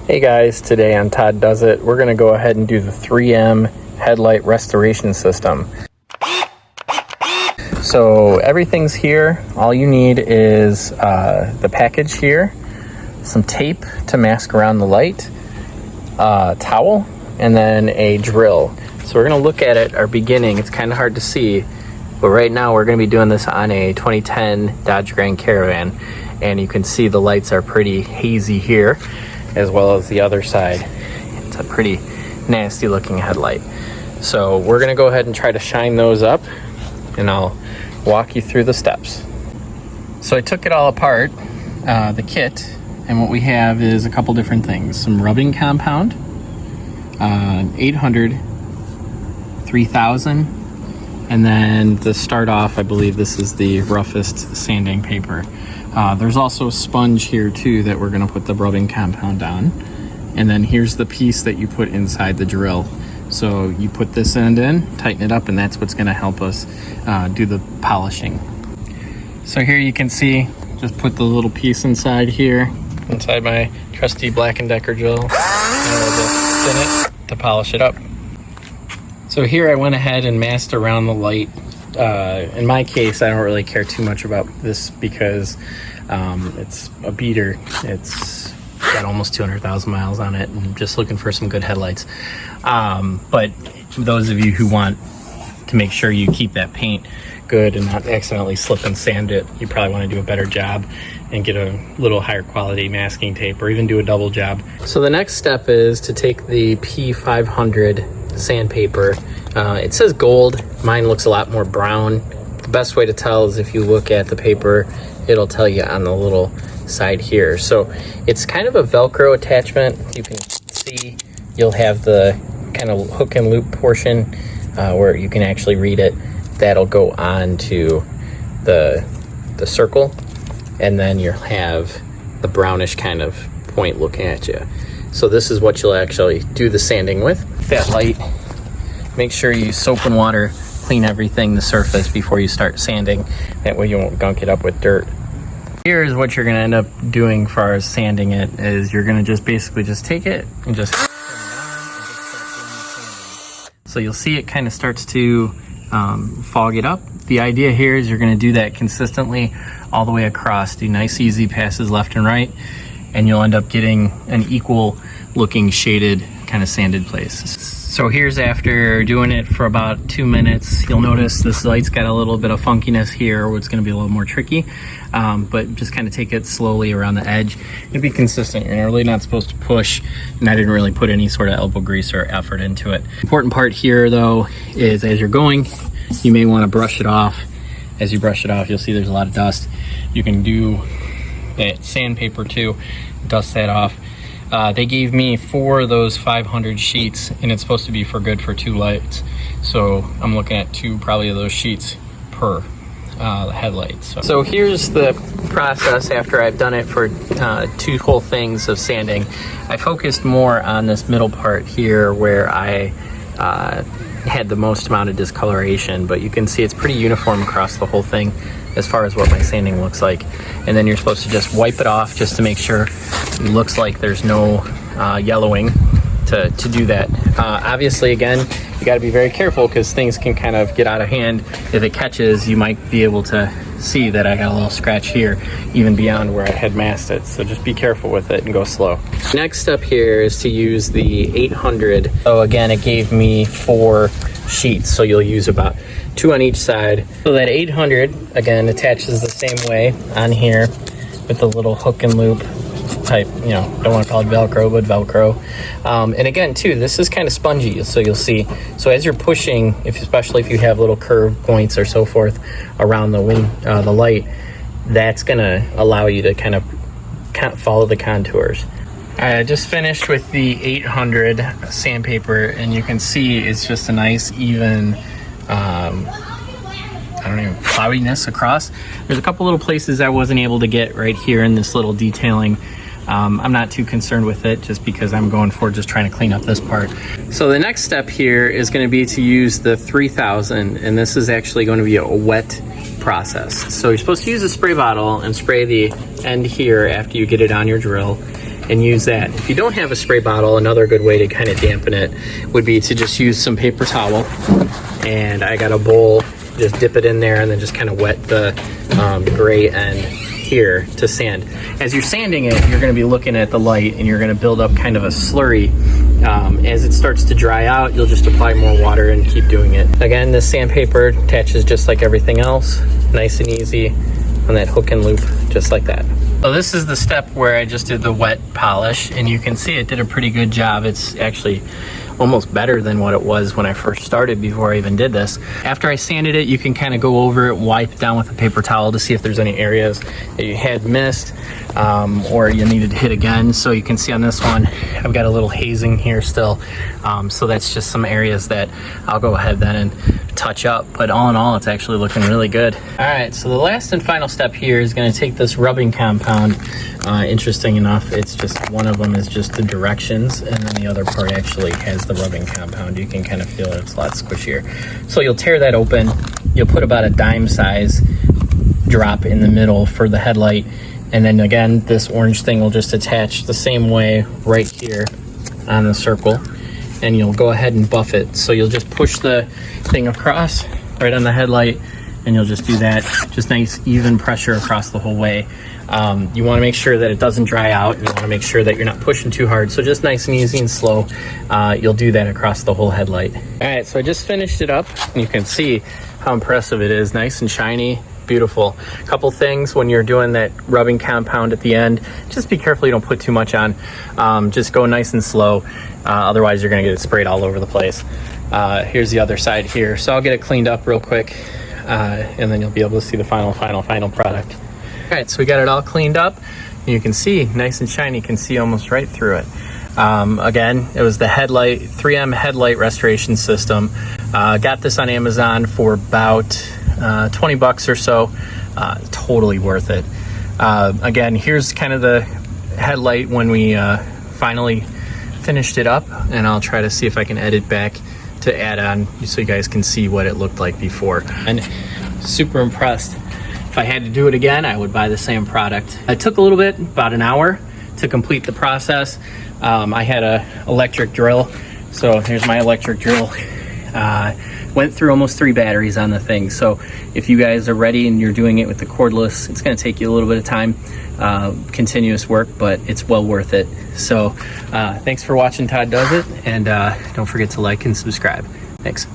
Hey guys, today on Todd Does It, we're going to go ahead and do the 3M Headlight Restoration System. So everything's here. All you need is the package here, some tape to mask around the light, a towel, and then a drill. So we're going to look at it, our beginning. It's kind of hard to see, but right now we're going to be doing this on a 2010 Dodge Caravan, and you can see the lights are pretty hazy here, as well as the other side. It's a pretty nasty looking headlight. So we're gonna go ahead and try to shine those up, and I'll walk you through the steps. So I took it all apart, the kit, and what we have is a couple different things. Some rubbing compound, 800, 3000, and then to start off, I believe this is the roughest sanding paper. There's also a sponge here too that we're going to put the rubbing compound on. And then here's the piece that you put inside the drill. So you put this end in, tighten it up, and that's what's going to help us do the polishing. So here you can see, just put the little piece inside here, inside my trusty Black & Decker drill. And I'll just spin it to polish it up. So here I went ahead and masked around the light. In my case, I don't really care too much about this because it's a beater. It's got almost 200,000 miles on it, and I'm just looking for some good headlights. But those of you who want to make sure you keep that paint good and not accidentally slip and sand it, you probably want to do a better job and get a little higher quality masking tape, or even do a double job. So the next step is to take the P500 sandpaper. It says gold. Mine looks a lot more brown. The best way to tell is if you look at the paper, it'll tell you on the little side here. So it's kind of a Velcro attachment. You can see you'll have the kind of hook and loop portion where you can actually read it. That'll go on to the circle, and then you'll have the brownish kind of point looking at you. So this is what you'll actually do the sanding with. That light, make sure you soap and water clean everything, the surface, before you start sanding. That way you won't gunk it up with dirt. Here's what you're gonna end up doing as far as sanding it, is you're gonna just basically just take it and just so you'll see it kind of starts to fog it up. The idea here is you're gonna do that consistently all the way across. Do nice easy passes left and right, and you'll end up getting an equal looking shaded kind of sanded place. So here's after doing it for about 2 minutes. You'll notice this light's got a little bit of funkiness here, where it's going to be a little more tricky, but just kind of take it slowly around the edge and be consistent. You're really not supposed to push, and I didn't really put any sort of elbow grease or effort into it. Important part here though is as you're going, you may want to brush it off. As you brush it off, you'll see there's a lot of dust. You can do that sandpaper too, dust that off. They gave me 4 of those 500 sheets, and it's supposed to be for 2 lights. So I'm looking at 2 probably of those sheets per headlight. So here's the process after I've done it for 2 whole things of sanding. I focused more on this middle part here where I had the most amount of discoloration, but you can see it's pretty uniform across the whole thing as far as what my sanding looks like. And then you're supposed to just wipe it off just to make sure it looks like there's no yellowing to do that. Obviously, again, you got to be very careful because things can kind of get out of hand. If it catches, you might be able to see that I got a little scratch here, even beyond where I had masked it. So just be careful with it and go slow. Next step here is to use the 800. So again, it gave me 4 sheets, so you'll use about 2 on each side. So that 800 again attaches the same way on here with the little hook and loop type, you know, don't want to call it Velcro, but Velcro. And again too, this is kind of spongy, so you'll see. So as you're pushing, especially if you have little curved points or so forth around the light, that's gonna allow you to kind of follow the contours. I just finished with the 800 sandpaper, and you can see it's just a nice even cloudiness across. There's a couple little places I wasn't able to get right here in this little detailing. I'm not too concerned with it just because I'm going for just trying to clean up this part. So the next step here is going to be to use the 3000, and this is actually going to be a wet process. So you're supposed to use a spray bottle and spray the end here after you get it on your drill. and use that. If you don't have a spray bottle, another good way to kind of dampen it would be to just use some paper towel. And I got a bowl, just dip it in there and then just kind of wet the gray end here to sand. As you're sanding it, you're going to be looking at the light and you're going to build up kind of a slurry. As it starts to dry out, you'll just apply more water and keep doing it. Again, this sandpaper attaches just like everything else, nice and easy on that hook and loop, just like that. So this is the step where I just did the wet polish, and you can see it did a pretty good job. It's actually almost better than what it was when I first started before I even did this. After I sanded it, you can kind of go over it, wipe it down with a paper towel to see if there's any areas that you had missed or you needed to hit again. So you can see on this one, I've got a little hazing here still. So that's just some areas that I'll go ahead then and touch up. But all in all, it's actually looking really good. All right, so the last and final step here is going to take this rubbing compound. Interesting enough, it's just one of them is just the directions, and then the other part actually has the rubbing compound. You can kind of feel it, it's a lot squishier. So you'll tear that open, you'll put about a dime size drop in the middle for the headlight, and then again this orange thing will just attach the same way right here on the circle, and you'll go ahead and buff it. So you'll just push the thing across right on the headlight, and you'll just do that, just nice even pressure across the whole way. You want to make sure that it doesn't dry out. You want to make sure that you're not pushing too hard. So just nice and easy and slow. You'll do that across the whole headlight. All right, so I just finished it up, and you can see how impressive it is. Nice and shiny, beautiful. A couple things when you're doing that rubbing compound at the end, just be careful you don't put too much on. Just go nice and slow. Otherwise you're going to get it sprayed all over the place. Here's the other side here. So I'll get it cleaned up real quick, and then you'll be able to see the final product. All right, so we got it all cleaned up. You can see nice and shiny, you can see almost right through it. Again, it was the 3M Headlight Restoration System. Got this on Amazon for about 20 bucks or so. Totally worth it. Again, here's kind of the headlight when we finally finished it up, and I'll try to see if I can edit back to add on so you guys can see what it looked like before. And super impressed. If I had to do it again, I would buy the same product. It took a little bit, about an hour to complete the process. I had an electric drill, so here's my electric drill. Went through almost 3 batteries on the thing. So if you guys are ready and you're doing it with the cordless, it's gonna take you a little bit of time, continuous work, but it's well worth it. So thanks for watching Todd Does It, and don't forget to like and subscribe. Thanks.